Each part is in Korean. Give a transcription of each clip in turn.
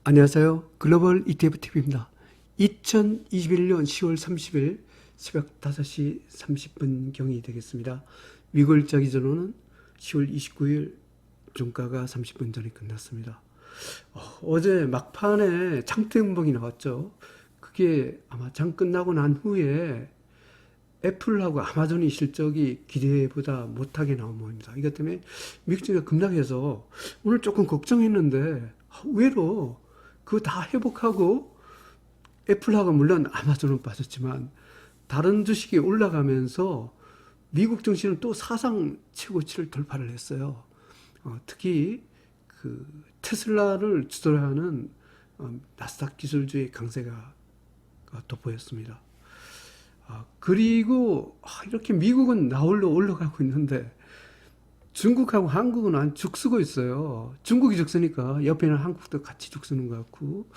안녕하세요. 글로벌 ETFTV입니다. 2021년 10월 30일 새벽 5시 30분경이 되겠습니다. 미국일자 기준으로는 10월 29일 종가가 30분 전에 끝났습니다. 어제 막판에 장대음봉이 나왔죠. 그게 아마 장 끝나고 난 후에 애플하고 아마존이 실적이 기대보다 못하게 나온 모양입니다. 이것 때문에 미국 증시가 급락해서 오늘 조금 걱정했는데 의외로 그거 다 회복하고 애플하고 물론 아마존은 빠졌지만 다른 주식이 올라가면서 미국 증시는 또 사상 최고치를 돌파를 했어요. 특히 그 테슬라를 주도하는 나스닥 기술주의 강세가 돋보였습니다. 그리고 이렇게 미국은 나홀로 올라가고 있는데 중국하고 한국은 안 죽쓰고 있어요. 중국이 죽쓰니까 옆에는 한국도 같이 죽쓰는 것 같고,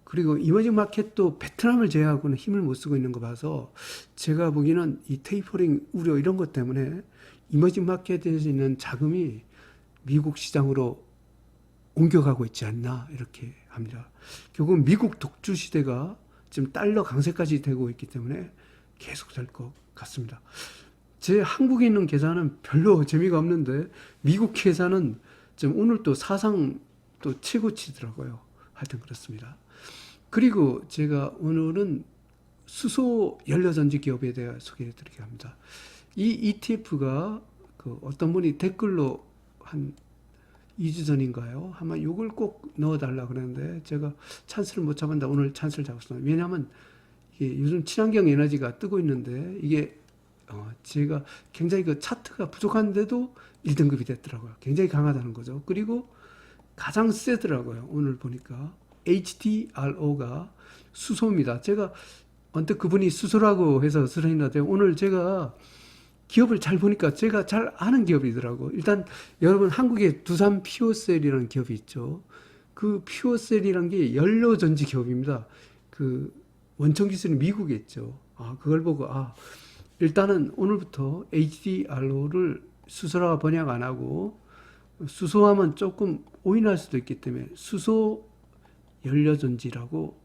그리고 이머징 마켓도 베트남을 제외하고는 힘을 못 쓰고 있는 거 봐서 제가 보기에는 이 테이퍼링 우려 이런 것 때문에 이머징 마켓에 있는 자금이 미국 시장으로 옮겨가고 있지 않나 이렇게 합니다. 결국 미국 독주 시대가 지금 달러 강세까지 되고 있기 때문에 계속 될 것 같습니다. 제 한국에 있는 계산은 별로 재미가 없는데 미국 계산은 지금 오늘 또 사상 또 최고치더라고요. 하여튼 그렇습니다. 그리고 제가 오늘은 수소 연료전지 기업에 대해 소개해 드리게 합니다. 이 ETF가 그 어떤 분이 댓글로 한 2주 전인가요? 아마 이걸 꼭 넣어달라 그랬는데 제가 찬스를 못 잡았는데 오늘 찬스를 잡았습니다. 왜냐하면 이게 요즘 친환경 에너지가 뜨고 있는데 이게 제가 굉장히 그 차트가 부족한데도 1등급이 됐더라고요. 굉장히 강하다는 거죠. 그리고 가장 세더라고요. 오늘 보니까 HDRO가 수소입니다. 제가 언뜻 그분이 수소라고 해서 쓰러있는데 오늘 제가 기업을 잘 보니까 제가 잘 아는 기업이더라고. 일단 여러분 한국에 두산 퓨어셀이라는 기업이 있죠. 그 퓨어셀이라는 게 연료전지 기업입니다. 그 원천 기술이 미국에 있죠. 그걸 보고 일단은 오늘부터 HDRO를 수소라고 번역 안 하고 수소하면 조금 오인할 수도 있기 때문에 수소 연료전지라고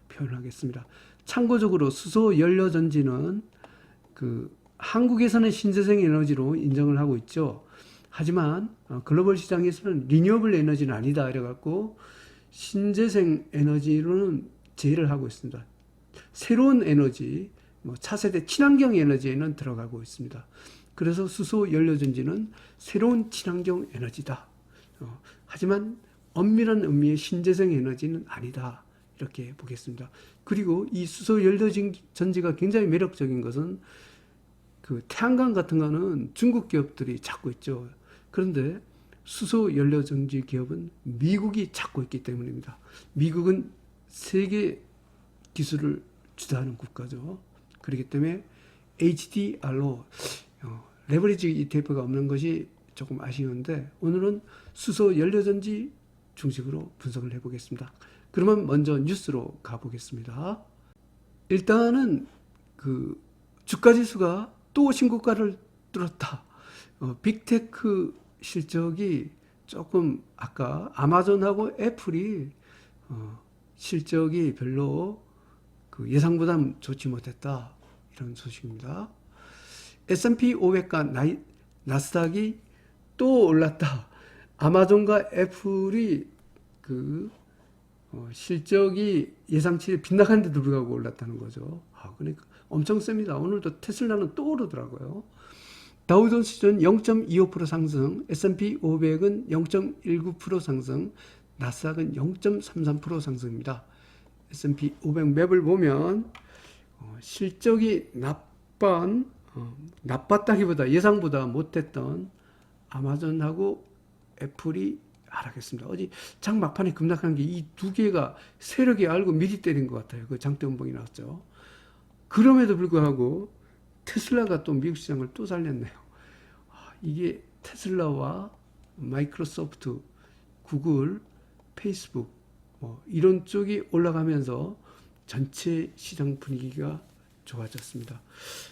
표현하겠습니다. 참고적으로 수소 연료전지는 그 한국에서는 신재생 에너지로 인정을 하고 있죠. 하지만 글로벌 시장에서는 리뉴어블 에너지는 아니다 이래갖고 신재생 에너지로는 제외를 하고 있습니다. 새로운 에너지, 차세대 친환경 에너지에는 들어가고 있습니다. 그래서 수소 연료전지는 새로운 친환경 에너지다. 하지만 엄밀한 의미의 신재생 에너지는 아니다. 이렇게 보겠습니다. 그리고 이 수소 연료전지가 굉장히 매력적인 것은 그 태양광 같은 거는 중국 기업들이 찾고 있죠. 그런데 수소 연료전지 기업은 미국이 찾고 있기 때문입니다. 미국은 세계 기술을 주도하는 국가죠. 그렇기 때문에 HDR로 레버리지 ETF가 없는 것이 조금 아쉬운데 오늘은 수소 연료전지 중심으로 분석을 해보겠습니다. 그러면 먼저 뉴스로 가보겠습니다. 일단은 그 주가지수가 또 신고가를 뚫었다. 빅테크 실적이 조금 아까 아마존하고 애플이 실적이 별로 그 예상보다 좋지 못했다. 이런 소식입니다. S&P 500과 나스닥이 또 올랐다. 아마존과 애플이 그 실적이 예상치 빗나갔는데도 불구하고 올랐다는 거죠. 그러니까 엄청 셉니다. 오늘도 테슬라는 또 오르더라고요. 다우존스는 0.25% 상승, S&P 500은 0.19% 상승, 나스닥은 0.33% 상승입니다. S&P 500 맵을 보면 실적이 나빴다기보다 예상보다 못했던 아마존하고 애플이 하락했습니다. 어제 장 막판에 급락한 게 이 두 개가 세력이 알고 미리 때린 것 같아요. 그 장대음봉이 나왔죠. 그럼에도 불구하고 테슬라가 또 미국 시장을 또 살렸네요. 이게 테슬라와 마이크로소프트, 구글, 페이스북 이런 쪽이 올라가면서 전체 시장 분위기가 좋아졌습니다.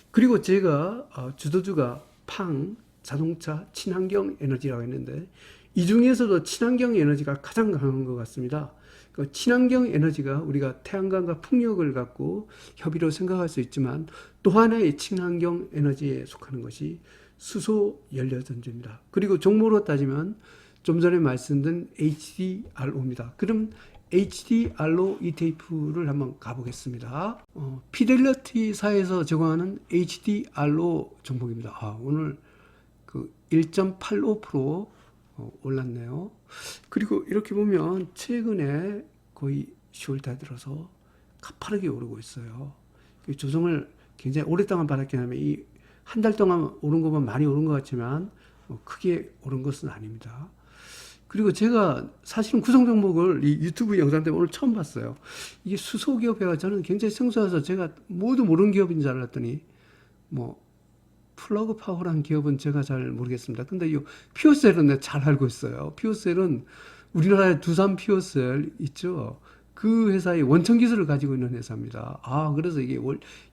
그리고 제가 주도주가 자동차, 친환경 에너지라고 했는데 이 중에서도 친환경 에너지가 가장 강한 것 같습니다. 그 친환경 에너지가 우리가 태양광과 풍력을 갖고 협의로 생각할 수 있지만 또 하나의 친환경 에너지에 속하는 것이 수소 연료전지입니다. 그리고 종목으로 따지면 좀 전에 말씀드린 HDRO입니다. 그럼 HDRO ETF를 한번 가보겠습니다. 피델리티사에서 제공하는 HDRO 종목입니다. 오늘 그 1.85% 올랐네요. 그리고 이렇게 보면 최근에 거의 10월달 들어서 가파르게 오르고 있어요. 조정을 굉장히 오랫동안 받았긴 하면 이 한 달 동안 오른 것만 많이 오른 것 같지만 크게 오른 것은 아닙니다. 그리고 제가 사실은 구성 종목을 이 유튜브 영상 때문에 오늘 처음 봤어요. 이게 수소기업회가 저는 굉장히 생소해서 제가 모두 모르는 기업인 줄 알았더니 뭐 플러그 파워라는 기업은 제가 잘 모르겠습니다. 근데 이 피오셀은 내가 잘 알고 있어요. 피오셀은 우리나라의 두산 피오셀 있죠. 그 회사의 원천 기술을 가지고 있는 회사입니다. 그래서 이게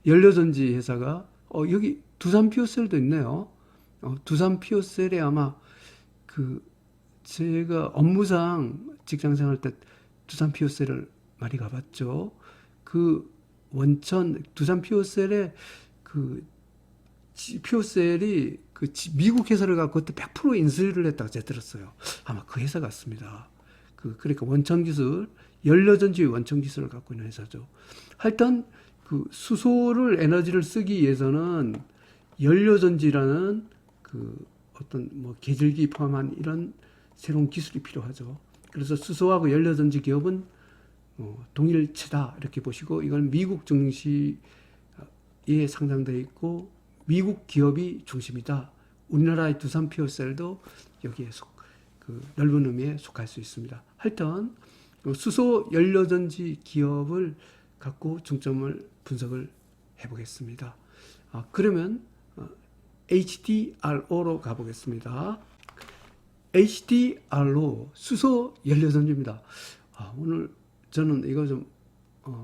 연료전지 회사가 여기 두산 피오셀도 있네요. 두산 피오셀에 아마 그 제가 업무상 직장생활 때 두산 피오셀을 많이 가봤죠. 그 원천 두산 피오셀에 그 피오셀이 그 미국 회사를 갖고 그때 100% 인수를 했다고 제가 들었어요. 아마 그 회사 같습니다. 그러니까 원천 기술, 연료전지의 원천 기술을 갖고 있는 회사죠. 하여튼 그 수소를 에너지를 쓰기 위해서는 연료전지라는 그 어떤 뭐 계절기 포함한 이런 새로운 기술이 필요하죠. 그래서 수소하고 연료전지 기업은 동일체다 이렇게 보시고 이건 미국 증시에 상장되어 있고 미국 기업이 중심이다. 우리나라의 두산 피오셀도 여기에 그 넓은 의미에 속할 수 있습니다. 하여튼 수소 연료전지 기업을 갖고 중점을 분석을 해보겠습니다. 그러면 HDRO로 가보겠습니다. HDRO 수소 연료전지입니다. 오늘 저는 이거 좀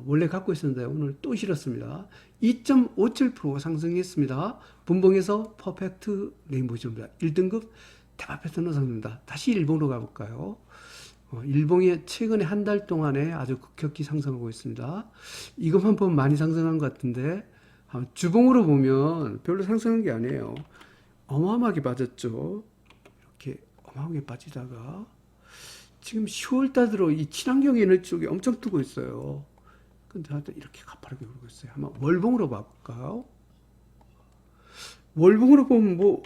원래 갖고 있었는데 오늘 또 실었습니다. 2.57% 상승했습니다. 분봉에서 퍼펙트 레인보우입니다. 1등급 대박 패턴으로 상승입니다. 다시 일봉으로 가볼까요? 일봉이 최근에 한 달 동안에 아주 급격히 상승하고 있습니다. 이것만 보면 많이 상승한 것 같은데 주봉으로 보면 별로 상승한 게 아니에요. 어마어마하게 빠졌죠. 이렇게 어마어마하게 빠지다가 지금 10월달 들어 이 친환경 에너지 쪽에 엄청 뜨고 있어요. 근데 하여튼 이렇게 가파르게 오르고 있어요. 한번 월봉으로 봐볼까요? 월봉으로 보면 뭐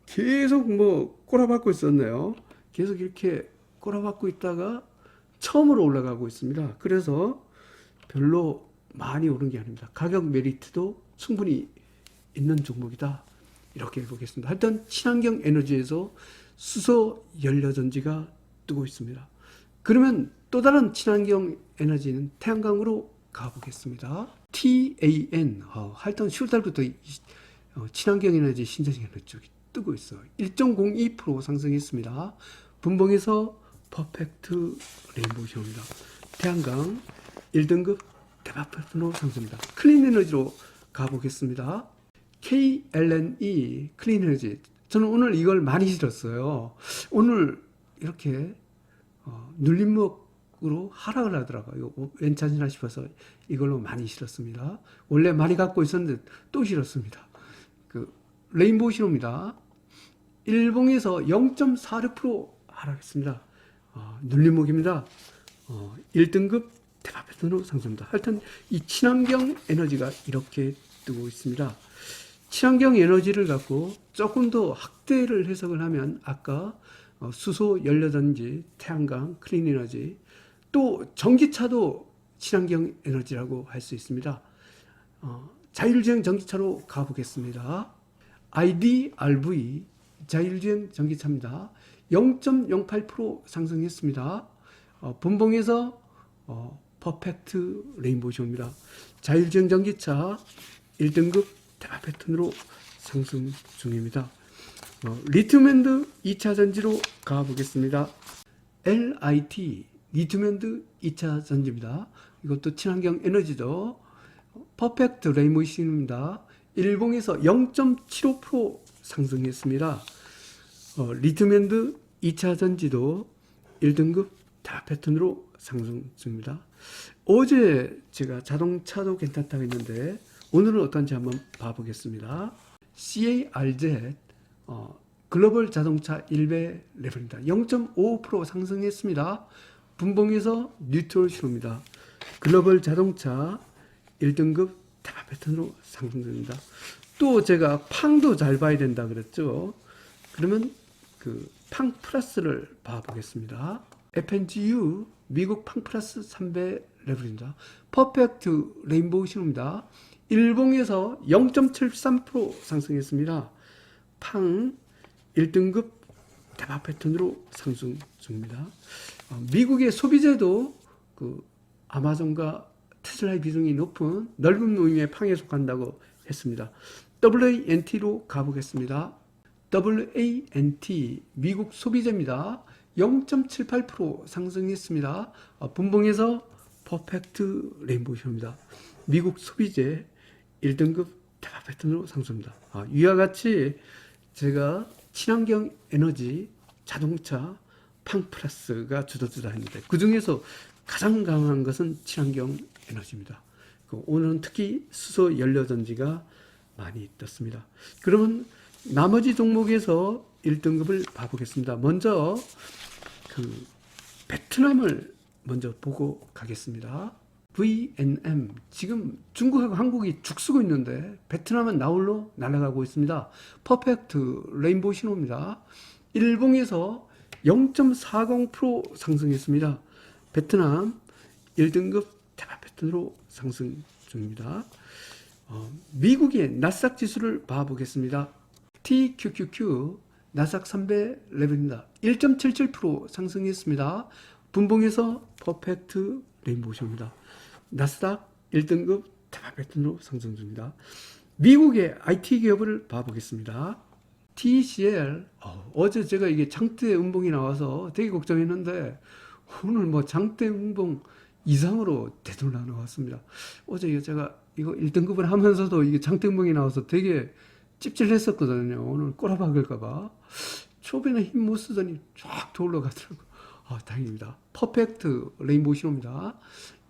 계속 뭐 꼬라박고 있었네요. 계속 이렇게 꼬라박고 있다가 처음으로 올라가고 있습니다. 그래서 별로 많이 오른 게 아닙니다. 가격 메리트도 충분히 있는 종목이다. 이렇게 보겠습니다. 하여튼 친환경 에너지에서 수소 연료전지가 뜨고 있습니다. 그러면 또 다른 친환경 에너지는 태양광으로 가보겠습니다. TAN 하여튼 10월달부터 친환경 에너지 신재생 에너지 쪽이 뜨고 있어요. 1.02% 상승했습니다. 분봉에서 퍼펙트 레인보우입니다. 태양광 1등급 대박 패턴으로 상승입니다. 클린 에너지로 가보겠습니다. KLNE 클린 에너지. 저는 오늘 이걸 많이 실었어요. 오늘 이렇게 눌림목으로 하락을 하더라고요. 괜찮으나 싶어서 이걸로 많이 실었습니다. 원래 많이 갖고 있었는데 또 실었습니다. 그 레인보우 신호입니다. 일봉에서 0.46% 하락했습니다. 눌림목입니다. 1등급 대박 패턴으로 상승합니다. 하여튼 이 친환경 에너지가 이렇게 뜨고 있습니다. 친환경 에너지를 갖고 조금 더 확대를 해석을 하면 아까 수소 연료전지, 태양광, 클린 에너지, 또 전기차도 친환경 에너지라고 할 수 있습니다. 자율주행 전기차로 가보겠습니다. IDRV 자율주행 전기차입니다. 0.08% 상승했습니다. 분봉에서 퍼펙트 레인보우입니다. 자율주행 전기차 1등급 대박 패턴으로 상승 중입니다. 리튬앤드 2차 전지로 가보겠습니다. LIT 리튬앤드 2차 전지입니다. 이것도 친환경 에너지죠. 퍼펙트 레인보우입니다. 일봉에서 0.75% 상승했습니다. 리튬앤드 2차 전지도 1등급 대박 패턴으로 상승 중입니다. 어제 제가 자동차도 괜찮다고 했는데 오늘은 어떤지 한번 봐보겠습니다. CARZ 글로벌 자동차 1배 레벨입니다. 0.5% 상승했습니다. 분봉에서 뉴트럴 신호입니다. 글로벌 자동차 1등급 대박 패턴으로 상승 중입니다. 또 제가 팡도 잘 봐야 된다 그랬죠. 그러면 그 팡 플러스를 봐보겠습니다. FNGU 미국 팡 플러스 3배 레벨입니다. 퍼펙트 레인보우 신호입니다. 일봉에서 0.73% 상승했습니다. 팡 1등급 대박 패턴으로 상승 중입니다. 미국의 소비재도 그 아마존과 테슬라의 비중이 높은 넓은 노임의 팡에 속한다고 했습니다. WANT로 가보겠습니다. WANT 미국 소비재입니다. 0.78% 상승했습니다. 분봉에서 퍼펙트 레인보우 신호입니다. 미국 소비재 1등급 대박 패턴으로 상승합니다. 위와 같이 제가 친환경 에너지 자동차 팡 플러스가 주도주다 했는데 그 중에서 가장 강한 것은 친환경 에너지입니다. 오늘은 특히 수소 연료 전지가 많이 떴습니다. 그러면 나머지 종목에서 1등급을 봐보겠습니다. 먼저 그 베트남을 먼저 보고 가겠습니다. VNM 지금 중국하고 한국이 죽쓰고 있는데 베트남은 나홀로 날아가고 있습니다. 퍼펙트 레인보우 신호입니다. 일봉에서 0.40% 상승했습니다. 베트남 1등급 대박 패턴으로 상승 중입니다. 미국의 나스닥 지수를 봐보겠습니다. TQQQ 나스닥 3배 레벨입니다. 1.77% 상승했습니다. 분봉에서 퍼펙트 레인보우 신호입니다. 나스닥 1등급 대박 패턴으로 상승 중입니다. 미국의 IT 기업을 봐보겠습니다. TCL 어제 제가 이게 장대 음봉이 나와서 되게 걱정했는데 오늘 뭐 장대 음봉 이상으로 되돌아 나왔습니다. 어제 제가 이거 1등급을 하면서도 이게 장대 음봉이 나와서 되게 찝찝했었거든요. 오늘 꼬라박을까봐 초반에 힘 못 쓰더니 쫙 돌아가더라고요. 다행입니다. 퍼펙트 레인보우 신호입니다.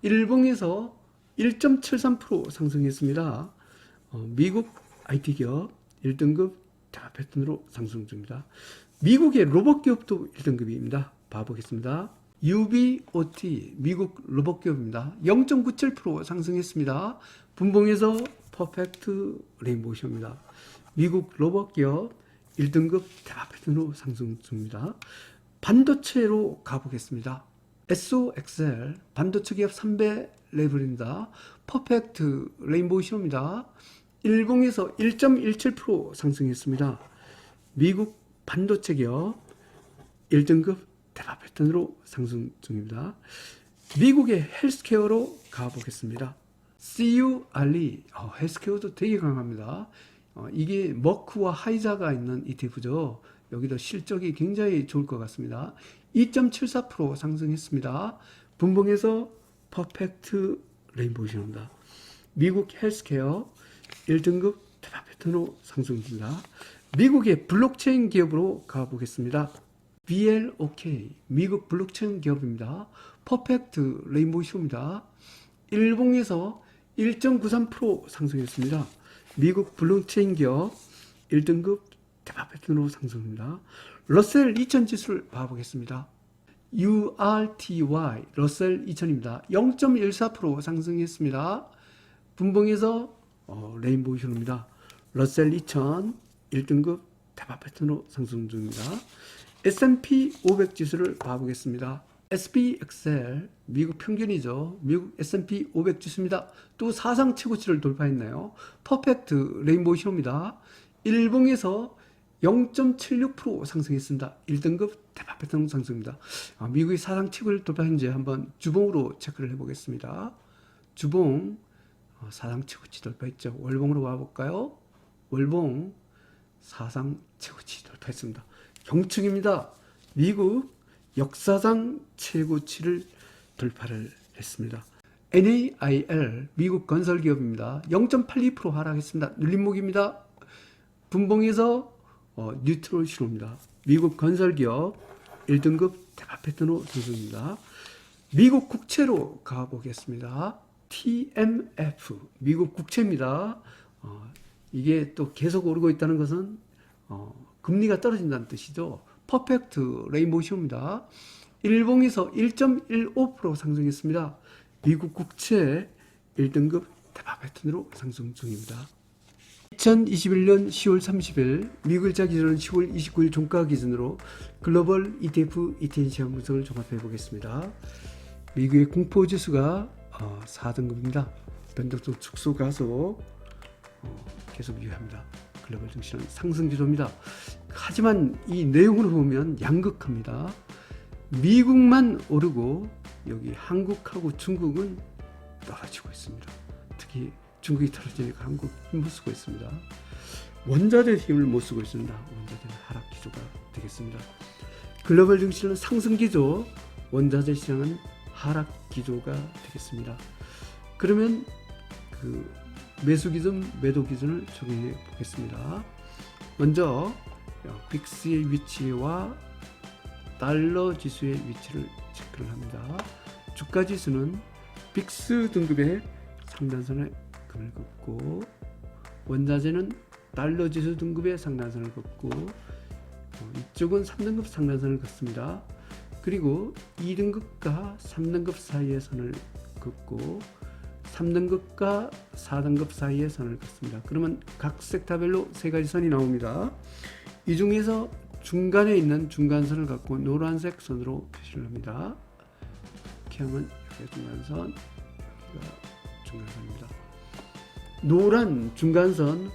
일봉에서 1.73% 상승했습니다. 미국 IT 기업 1등급 대박 패턴으로 상승 중입니다. 미국의 로봇 기업도 1등급입니다. 봐보겠습니다. UBOT 미국 로봇 기업입니다. 0.97% 상승했습니다. 분봉에서 퍼펙트 레인보우 신호입니다. 미국 로봇 기업 1등급 대박 패턴으로 상승 중입니다. 반도체로 가보겠습니다. SOXL 반도체 기업 3배 레벨입니다. 퍼펙트 레인보우 신호입니다. 일봉에서 1.17% 상승했습니다. 미국 반도체 기업 1등급 대박 패턴으로 상승 중입니다. 미국의 헬스케어로 가보겠습니다. CURE 헬스케어도 되게 강합니다. 이게 머크와 하이자가 있는 ETF죠. 여기도 실적이 굉장히 좋을 것 같습니다. 2.74% 상승했습니다. 분봉에서 퍼펙트 레인보우 신호입니다. 미국 헬스케어 1등급 대박 패턴으로 상승 중입니다. 미국의 블록체인 기업으로 가보겠습니다. BLOK 미국 블록체인 기업입니다. 퍼펙트 레인보우 신호입니다. 일봉에서 1.93% 상승했습니다. 미국 블록체인 기업 1등급 대박 패턴으로 상승합니다. 러셀 2000 지수를 봐보겠습니다. URTY 러셀 2000입니다. 0.14% 상승했습니다. 분봉에서 레인보우 신호입니다. 러셀 2000 1등급 대박 패턴으로 상승 중입니다. S&P 500 지수를 봐보겠습니다. SPXL 미국 평균이죠. 미국 S&P 500 지수입니다. 또 사상 최고치를 돌파했네요. 퍼펙트 레인보우 신호입니다. 일봉에서 0.76% 상승했습니다. 1등급 대박 패턴 상승입니다. 미국이 사상 최고를 돌파했는지 한번 주봉으로 체크를 해보겠습니다. 주봉 사상 최고치 돌파했죠. 월봉으로 와볼까요? 월봉 사상 최고치 돌파했습니다. 경축입니다. 미국 역사상 최고치를 돌파를 했습니다. NAIL 미국 건설기업입니다. 0.82% 하락했습니다. 눌림목입니다. 분봉에서 뉴트럴 신호입니다. 미국 건설기업 1등급 대박 패턴으로 상승입니다. 미국 국채로 가보겠습니다. TMF, 미국 국채입니다. 이게 또 계속 오르고 있다는 것은 금리가 떨어진다는 뜻이죠. 퍼펙트 레인보우쇼입니다. 일봉에서 1.15% 상승했습니다. 미국 국채 1등급 대박 패턴으로 상승 중입니다. 2021년 10월 30일 미국일자 기준은 10월 29일 종가 기준으로 글로벌 ETF ETN 시황 분석을 종합해 보겠습니다. 미국의 공포지수가 4등급입니다. 변동성 축소 가속 계속 유효합니다. 글로벌 증시는 상승 기조입니다. 하지만 이 내용으로 보면 양극합니다. 미국만 오르고 여기 한국하고 중국은 떨어지고 있습니다. 특히 중국이 떨어지니까 한국 힘을 쓰고 있습니다. 원자재 힘을 못 쓰고 있습니다. 원자재는 하락 기조가 되겠습니다. 글로벌 증시는 상승 기조, 원자재 시장은 하락 기조가 되겠습니다. 그러면 그 매수 기준, 매도 기준을 적용해 보겠습니다. 먼저 빅스의 위치와 달러 지수의 위치를 체크를 합니다. 주가 지수는 빅스 등급의 상단선에 금을 긋고 원자재는 달러 지수 등급의 상단선을 긋고 이쪽은 3등급 상단선을 긋습니다. 그리고 2등급과 3등급 사이의 선을 긋고 3등급과 4등급 사이의 선을 긋습니다. 그러면 각 섹터별로 세 가지 선이 나옵니다. 이 중에서 중간에 있는 중간선을 갖고 노란색 선으로 표시를 합니다. 이렇게 하면 여기가 중간선, 여기가 중간선입니다. 노란 중간선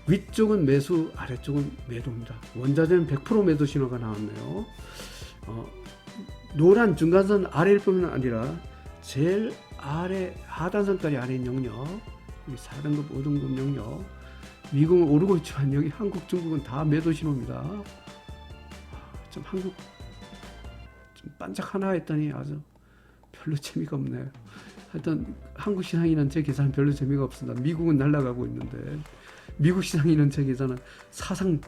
위쪽은 매수, 아래쪽은 매도입니다. 원자재는 100% 매도 신호가 나왔네요. 노란 중간선 아래일 뿐만 아니라 제일 아래 하단선까지 아래인 영역, 여기 4등급, 5등급 영역, 미국은 오르고 있지만 여기 한국, 중국은 다 매도 신호입니다. 좀 한국 좀 반짝 하나 했더니 아주 별로 재미가 없네요. 하여튼 한국 시장이는 제 계산은 별로 재미가 없습니다. 미국은 날아가고 있는데 미국 시장이는 제 계산은 사상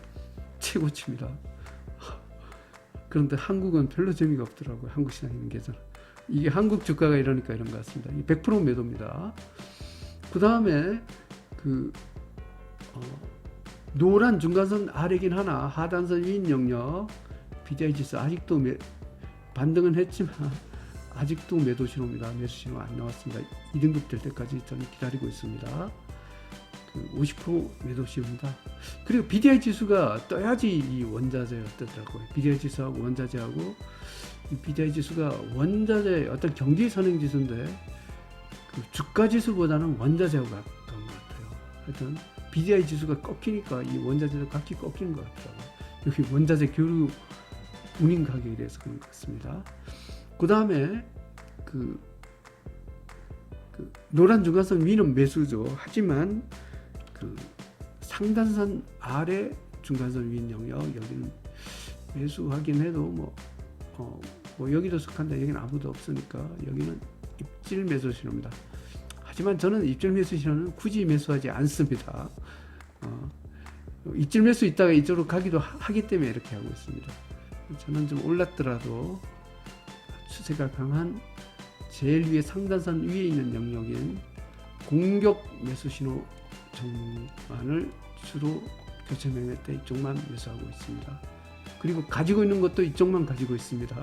최고치입니다. 그런데 한국은 별로 재미가 없더라고요. 한국 시장에 있는 계산은. 이게 한국 주가가 이러니까 이런 것 같습니다. 100% 매도입니다. 그 다음에 노란 중간선 아래긴 하나 하단선 위인 영역 BDI 지수 아직도 반등은 했지만 아직도 매도 신호입니다. 매수 신호 안 나왔습니다. 2등급 될 때까지 저는 기다리고 있습니다. 50% 매도 신호입니다. 그리고 BDI 지수가 떠야지 이 원자재였더라고요. BDI 지수하고 원자재하고 이 BDI 지수가 원자재 어떤 경기 선행 지수인데 그 주가 지수보다는 원자재하고 가까운 것 같아요. 하여튼 BDI 지수가 꺾이니까 이 원자재도 같이 꺾이는 것 같더라고요. 여기 원자재 교류 운임 가격에 대해서 그런 것 같습니다. 그 다음에 그 노란 중간선 위는 매수죠. 하지만 그 상단선 아래 중간선 위인 영역 여기는 매수하긴 해도 뭐 여기도 속한데 여기는 아무도 없으니까 여기는 입질 매수 신호입니다. 하지만 저는 입질 매수 신호는 굳이 매수하지 않습니다. 입질 매수 있다가 이쪽으로 가기도 하기 때문에 이렇게 하고 있습니다. 저는 좀 올랐더라도 추세가 강한 제일 위에 상단선 위에 있는 영역인 공격 매수 신호 종목만을 주로 교체 매매 때 이쪽만 매수하고 있습니다. 그리고 가지고 있는 것도 이쪽만 가지고 있습니다.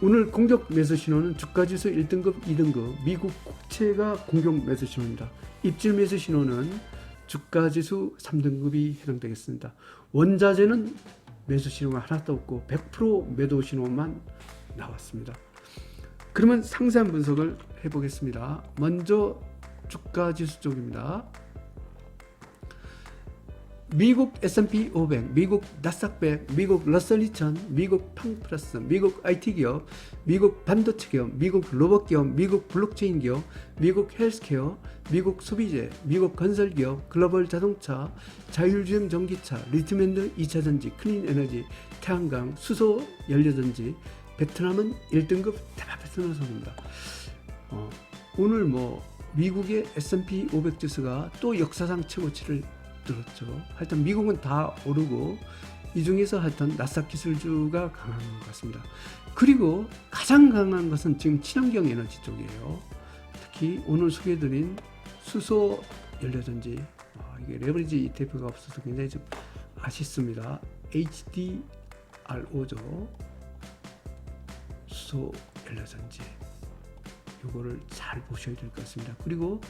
오늘 공격 매수 신호는 주가지수 1등급, 2등급 미국 국채가 공격 매수 신호입니다. 입질 매수 신호는 주가지수 3등급이 해당되겠습니다. 원자재는 매수 신호가 하나도 없고 100% 매도 신호만 나왔습니다. 그러면 상세한 분석을 해보겠습니다. 먼저 주가지수 쪽입니다. 미국 S&P 500, 미국 나스닥 100, 미국 러셀 2000, 미국 팡플러스, 미국 IT 기업, 미국 반도체 기업, 미국 로봇 기업, 미국 블록체인 기업, 미국 헬스케어, 미국 소비재, 미국 건설 기업, 글로벌 자동차, 자율주행 전기차, 리튬앤드 2차전지, 클린 에너지, 태양광, 수소 연료전지, 베트남은 1등급 대박 패턴을 선입니다. 오늘 미국의 S&P 500 지수가 또 역사상 최고치를 들었죠. 하여튼 미국은 다 오르고 이 중에서 하여튼 나스닥 기술주가 강한 것 같습니다. 그리고 가장 강한 것은 지금 친환경 에너지 쪽이에요. 특히 오늘 소개해드린 수소 연료전지, 이게 레버리지 ETF가 없어서 굉장히 좀 아쉽습니다. HDRO죠. 수소 연료전지. 요거를 잘 보셔야 될 것 같습니다. 그리고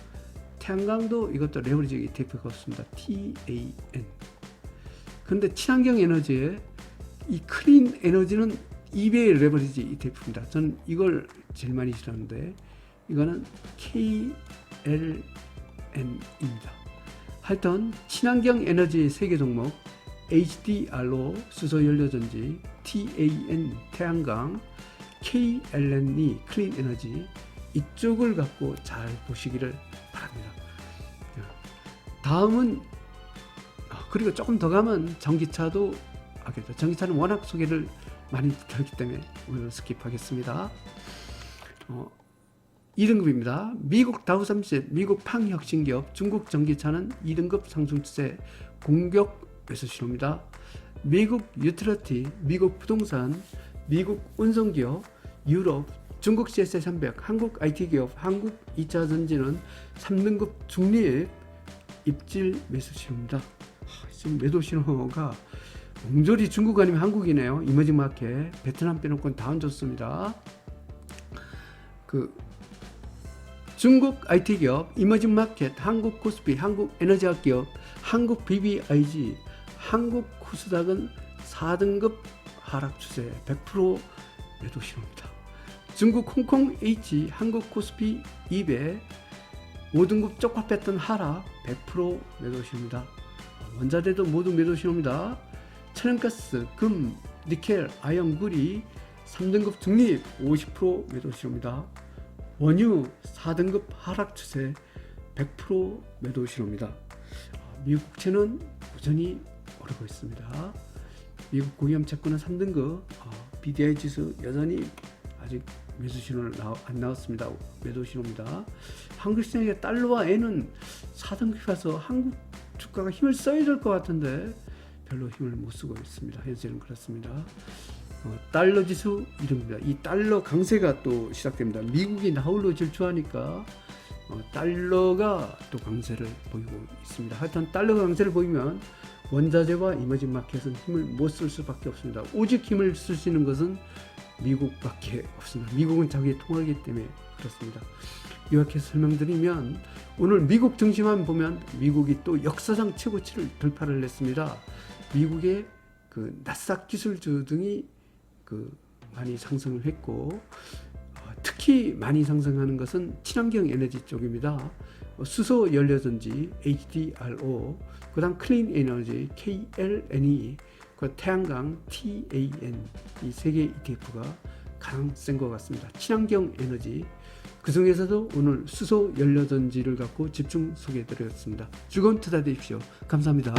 태양광도 이것도 레버리지 ETF가 없습니다. TAN. 그런데 친환경 에너지에 이 클린 에너지는 eBay 레버리지 ETF입니다. 저는 이걸 제일 많이 싫어하는데 이거는 KLN입니다. 하여튼 친환경 에너지 3개 종목 HDRO 수소연료전지, TAN 태양광, KLN이 클린 에너지 이쪽을 갖고 잘 보시기를 바랍니다. 다음은 그리고 조금 더 가면 전기차도 하겠다. 전기차는 워낙 소개를 많이 들었기 때문에 오늘 스킵하겠습니다. 2등급입니다. 미국 다우삼십, 미국 팡혁신기업, 중국 전기차는 2등급 상승 추세, 공격 매수 신호입니다. 미국 유틸리티, 미국 부동산, 미국 운송기업, 유럽, 중국 CSI300, 한국 IT기업, 한국 2차전지는 3등급 중립 입질 매수 신호입니다. 지금 매도 신호가 옹졸이 중국 아니면 한국이네요. 이머징 마켓, 베트남 빼놓고는 다 안 좋습니다. 중국 IT 기업, 이머징 마켓, 한국 코스피, 한국 에너지학 기업, 한국 BBIG, 한국 코스닥은 4등급 하락 추세 100% 매도 신호입니다. 중국 홍콩 H, 한국 코스피 200, 5등급 쪽파 뺐던 하락 100% 매도 신호입니다. 원자재도 모두 매도 신호입니다. 천연가스, 금, 니켈, 아연, 구리 3등급 중립 50% 매도 신호입니다. 원유 4등급 하락 추세 100% 매도 신호입니다. 미국 국채는 여전히 오르고 있습니다. 미국 고위험 채권은 3등급, BDI 지수 여전히 아직 매수 신호를 안 나왔습니다. 매도 신호입니다. 한국 시장의 달러와 엔은 4등급이 가서 한국 주가가 힘을 써야 될 것 같은데 별로 힘을 못 쓰고 있습니다. 현재는 그렇습니다. 달러 지수 이릅니다. 이 달러 강세가 또 시작됩니다. 미국이 나홀로 질주하니까 달러가 또 강세를 보이고 있습니다. 하여튼 달러가 강세를 보이면 원자재와 이머징 마켓은 힘을 못 쓸 수밖에 없습니다. 오직 힘을 쓸 수 있는 것은 미국밖에 없습니다. 미국은 자기의 통화이기 때문에 그렇습니다. 이렇게 설명드리면 오늘 미국 증시만 보면 미국이 또 역사상 최고치를 돌파를 했습니다. 미국의 나스닥 기술주 등이 많이 상승을 했고 특히 많이 상승하는 것은 친환경 에너지 쪽입니다. 수소 연료전지 HDRO, 그다음 클린 에너지 KLNE, 태양광 TAN 이 세 개 ETF가 가장 센 것 같습니다. 친환경 에너지 그 중에서도 오늘 수소 연료전지를 갖고 집중 소개해드렸습니다. 즐거운 투자 되십시오. 감사합니다.